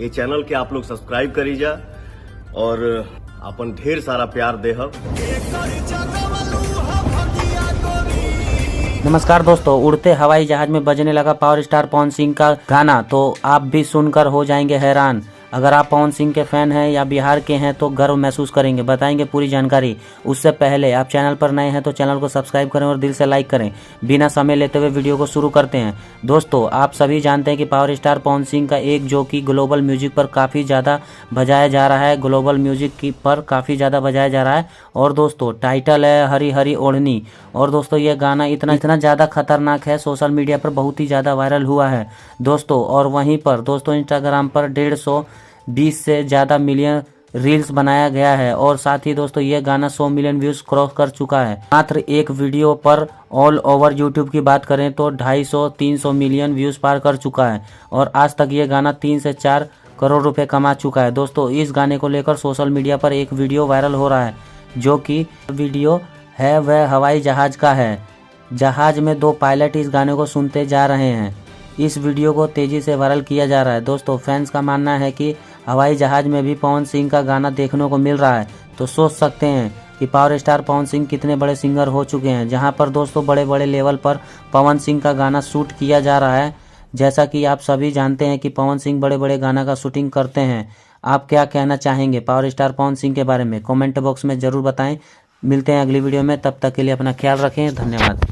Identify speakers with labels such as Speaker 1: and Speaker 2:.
Speaker 1: ये चैनल के आप लोग सब्सक्राइब करी जा और अपन ढेर सारा प्यार देहब।
Speaker 2: नमस्कार दोस्तों, उड़ते हवाई जहाज में बजने लगा पावर स्टार पवन सिंह का गाना, तो आप भी सुनकर हो जाएंगे हैरान। अगर आप पवन सिंह के फैन हैं या बिहार के हैं तो गर्व महसूस करेंगे। बताएंगे पूरी जानकारी। उससे पहले आप चैनल पर नए हैं तो चैनल को सब्सक्राइब करें और दिल से लाइक करें। बिना समय लेते हुए वीडियो को शुरू करते हैं। दोस्तों, आप सभी जानते हैं कि पावर स्टार पवन सिंह का एक जो कि ग्लोबल म्यूजिक पर काफ़ी ज़्यादा बजाया जा रहा है, ग्लोबल म्यूजिक की पर काफ़ी ज़्यादा बजाया जा रहा है। और दोस्तों, टाइटल है हरी हरी ओढ़नी। और दोस्तों, ये गाना इतना ज़्यादा खतरनाक है, सोशल मीडिया पर बहुत ही ज़्यादा वायरल हुआ है दोस्तों। और वहीं पर दोस्तों इंस्टाग्राम पर 120 से ज़्यादा मिलियन रील्स बनाया गया है। और साथ ही दोस्तों, ये गाना 100 मिलियन व्यूज़ क्रॉस कर चुका है मात्र एक वीडियो पर। ऑल ओवर यूट्यूब की बात करें तो 250-300 मिलियन व्यूज़ पार कर चुका है। और आज तक ये गाना 3 से 4 करोड़ रुपए कमा चुका है। दोस्तों, इस गाने को लेकर सोशल मीडिया पर एक वीडियो वायरल हो रहा है, जो कि वीडियो है वह हवाई जहाज का है। जहाज में 2 पायलट इस गाने को सुनते जा रहे हैं। इस वीडियो को तेज़ी से वायरल किया जा रहा है। दोस्तों, फैंस का मानना है कि हवाई जहाज में भी पवन सिंह का गाना देखने को मिल रहा है। तो सोच सकते हैं कि पावर स्टार पवन सिंह कितने बड़े सिंगर हो चुके हैं, जहां पर दोस्तों बड़े बड़े लेवल पर पवन सिंह का गाना शूट किया जा रहा है। जैसा कि आप सभी जानते हैं कि पवन सिंह बड़े बड़े गाना का शूटिंग करते हैं। आप क्या कहना चाहेंगे पावर स्टार पवन सिंह के बारे में? कमेंट बॉक्स में ज़रूर बताएं। मिलते हैं अगली वीडियो में, तब तक के लिए अपना ख्याल रखें। धन्यवाद।